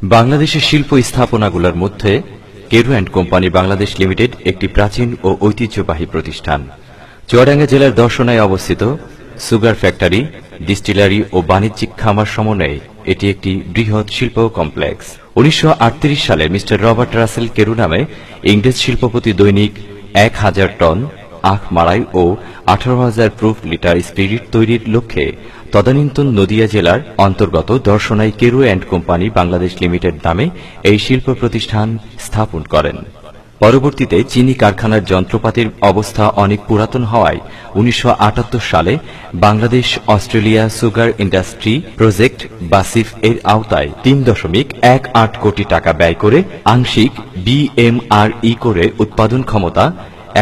বাংলাদেশের শিল্প স্থাপনাগুলোর মধ্যে Carew and company Bangladesh limited একটি প্রাচীন ও ঐতিহ্যবাহী প্রতিষ্ঠান। চুয়াডাঙ্গা জেলার দর্শনায় অবস্থিত সুগার ফ্যাক্টরি, ডিস্টিলারি ও বাণিজ্যিক খামার সমন্বয়ে এটি একটি বৃহৎ শিল্প কমপ্লেক্স। 1938 সালে মিস্টার রবার্ট রাসেল কেরু নামে ইংরেজ শিল্পপতি দৈনিক 1000 টন আখ মাড়াই ও 18,000 প্রুফ লিটার স্পিরিট তৈরির লক্ষ্যে তদানীন্তন নদিয়া জেলার অন্তর্গত দর্শনাই Carew and company Bangladesh limited নামে এই শিল্প প্রতিষ্ঠান স্থাপন করেন। পরবর্তীতে চিনি কারখানার যন্ত্রপাতির অবস্থা অনেক পুরাতন হওয়ায় 1978 সালে Bangladesh Australia sugar industry project বাসিফ এর আওতায় 3.18 কোটি টাকা ব্যয় করে আংশিক বিএমআরই করে উৎপাদন ক্ষমতা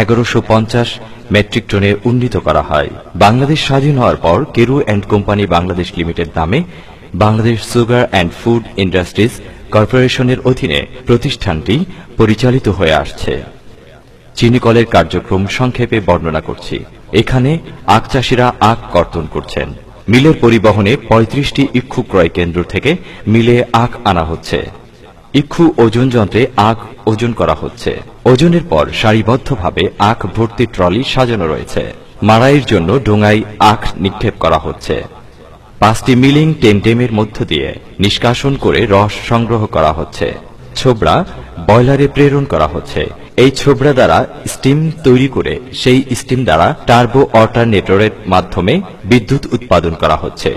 1150 মেট্রিক টনে উন্নীত করা হয়। বাংলাদেশ স্বাধীন হওয়ার পর Carew and company Bangladesh limited নামে Bangladesh sugar and food industries কর্পোরেশনের অধীনে প্রতিষ্ঠানটি পরিচালিত হয়ে আসছে। চিনি কলের কার্যক্রম সংক্ষেপে বর্ণনা করছি। এখানে আখ চাষিরা আখ কর্তন করছেন। মিলের পরিবহনে 35টি ইক্ষু ক্রয় কেন্দ্র থেকে মিলে আখ আনা হচ্ছে। ইক্ষু ওজন যন্ত্রে আখ ওজন করা হচ্ছে। ওজনের পর সারিবদ্ধভাবে আখ ভর্তি ট্রলি সাজানো রয়েছে। মাড়াইয়ের জন্য ডোঙায় আখ নিক্ষেপ করা হচ্ছে। 5টি মিলিং টেমটেমের মধ্য দিয়ে নিষ্কাশন করে রস সংগ্রহ করা হচ্ছে। ছোবড়া বয়লারে প্রেরণ করা হচ্ছে। এই ছোবড়া দ্বারা স্টিম তৈরি করে সেই স্টিম দ্বারা টার্বো অল্টারনেটরের মাধ্যমে বিদ্যুৎ উৎপাদন করা হচ্ছে।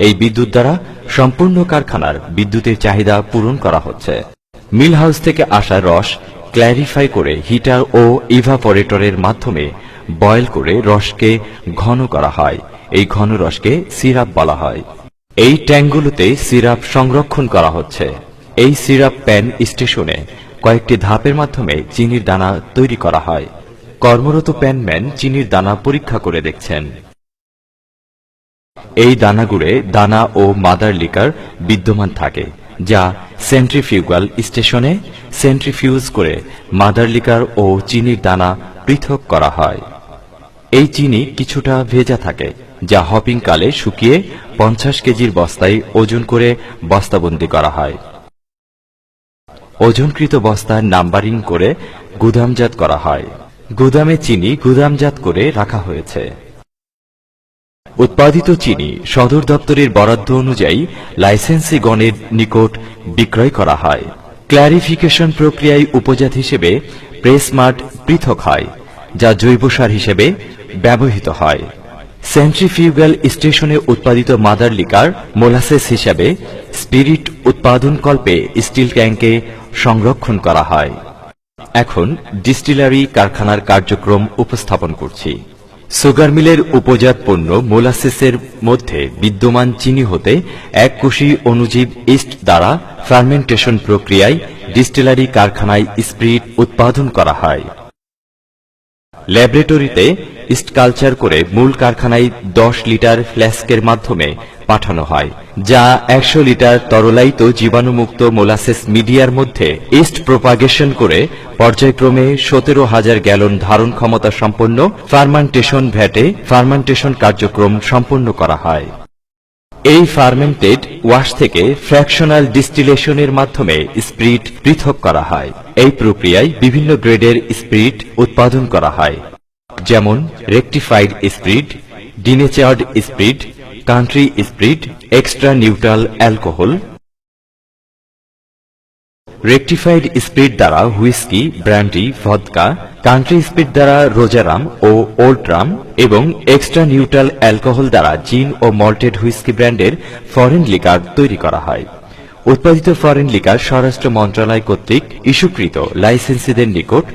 এই বিদ্যুৎ দ্বারা সম্পূর্ণ কারখানার বিদ্যুতের চাহিদা পূরণ করা হচ্ছে। মিল হাউস থেকে আসা রস ক্ল্যারিফাই করে হিটার ও ইভাপোরেটরের মাধ্যমে বয়েল করে রসকে ঘন করা হয়। এই ঘন রসকে সিরাপ বলা হয়। এই ট্যাঙ্কগুলোতে সিরাপ সংরক্ষণ করা হচ্ছে। এই সিরাপ প্যান স্টেশনে কয়েকটি ধাপের মাধ্যমে চিনির দানা তৈরি করা হয়। কর্মরত প্যানম্যান চিনির দানা পরীক্ষা করে দেখছেন। এই দানাগুড়ে দানা ও মাদার লিকার বিদ্যমান থাকে, যা সেন্ট্রিফিউগাল স্টেশনে সেন্ট্রিফিউজ করে মাদার লিকার ও চিনির দানা পৃথক করা হয়। এই চিনি কিছুটা ভেজা থাকে, যা হপিং কালে শুকিয়ে 50 কেজির বস্তায় ওজন করে বস্তাবন্দি করা হয়। ওজনকৃত বস্তার নাম্বারিং করে গুদামজাত করা হয়। গুদামে চিনি গুদামজাত করে রাখা হয়েছে। উৎপাদিত চিনি সদর দপ্তরের বরাদ্দ অনুযায়ী লাইসেন্সিগণের নিকট বিক্রয় করা হয়। ক্ল্যারিফিকেশন প্রক্রিয়ায় উপজাত হিসেবে প্রেসমার্ট পৃথক হয়, যা জৈব সার হিসেবে ব্যবহৃত হয়। সেন্ট্রিফিউগাল স্টেশনে উৎপাদিত মাদার লিকার মোলাসেস হিসেবে স্পিরিট উৎপাদন কল্পে স্টিল ট্যাঙ্কে সংরক্ষণ করা হয়। এখন ডিস্টিলারি কারখানার কার্যক্রম উপস্থাপন করছি। সুগার মিলের উপজাত পণ্য মোলাসেসের মধ্যে বিদ্যমান চিনি হতে এককোষী অণুজীব ইস্ট দ্বারা ফার্মেন্টেশন প্রক্রিয়ায় ডিস্টিলারি কারখানায় স্পিরিট উৎপাদন করা হয়। ল্যাবরেটরিতে ইস্ট কালচার করে মূল কারখানায় 10 লিটার ফ্ল্যাস্কের মাধ্যমে পাঠানো হয়, যা 100 লিটার তরলায়িত জীবাণুমুক্ত মোলাসেস মিডিয়ার মধ্যে ইস্ট প্রোপাগেশন করে পর্যায়ক্রমে 17,000 গ্যালন ধারণ ক্ষমতা সম্পন্ন ফার্মেন্টেশন ভ্যাটে ফার্মেন্টেশন কার্যক্রম সম্পন্ন করা হয়। এই ফার্মেন্টেড ওয়াশ থেকে ফ্র্যাকশনাল ডিস্টিলেশনের মাধ্যমে স্পিরিট পৃথক করা হয়। এই প্রক্রিয়ায় বিভিন্ন গ্রেডের স্পিরিট উৎপাদন করা হয়, যেমন rectified spirit, denatured spirit, country spirit, extra neutral alcohol. Rectified spirit দ্বারা whisky, brandy, vodka, country spirit দ্বারা রোজারাম ও ওল্ড রাম এবং এক্সট্রা নিউট্রাল অ্যালকোহল দ্বারা জিন ও মল্টেড হুইস্কি ব্র্যান্ডের ফরেন লিকার তৈরি করা হয়। উৎপাদিত ফরেন লিকার স্বরাষ্ট্র মন্ত্রণালয় কর্তৃক ইস্যুকৃত লাইসেন্সিদের নিকট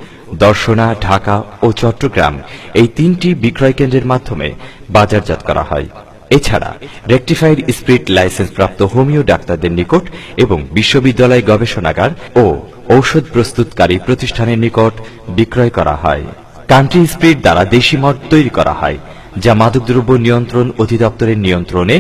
দর্শনা, ঢাকা ও চট্টগ্রাম এই 3টি বিক্রয় কেন্দ্রের মাধ্যমে বাজারজাত করা হয়। এছাড়া রেকটিফাইড স্পিরিট লাইসেন্স প্রাপ্ত হোমিও ডাক্তারদের নিকট এবং বিশ্ববিদ্যালয় গবেষণাগার ও ঔষধ প্রস্তুতকারী প্রতিষ্ঠানের নিকট বিক্রয় করা হয়। কান্ট্রি স্পিরিট দ্বারা দেশি মদ তৈরি করা হয়, যা মাদকদ্রব্য নিয়ন্ত্রণ অধিদপ্তরের নিয়ন্ত্রণে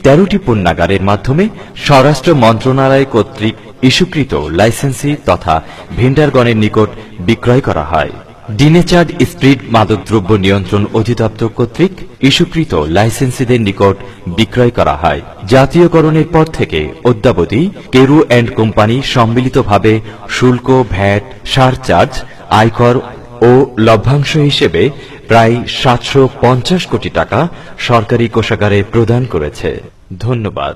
13টি পণ্যাগারের মাধ্যমে স্বরাষ্ট্র মন্ত্রণালয় কর্তৃক ইস্যুকৃত লাইসেন্সি তথা ভেন্ডারগণের নিকট বিক্রয় করা হয়। ডিনেচার্ড স্পিরিট মাদকদ্রব্য নিয়ন্ত্রণ অধিদপ্তর কর্তৃক ইস্যুকৃত লাইসেন্সিদের নিকট বিক্রয় করা হয়। জাতীয়করণের পর থেকে অদ্যাবধি কেরু অ্যান্ড কোম্পানি সম্মিলিতভাবে শুল্ক, ভ্যাট, সারচার্জ, আয়কর ও লভ্যাংশ হিসেবে প্রায় 750 কোটি টাকা সরকারি কোষাগারে প্রদান করেছে। ধন্যবাদ।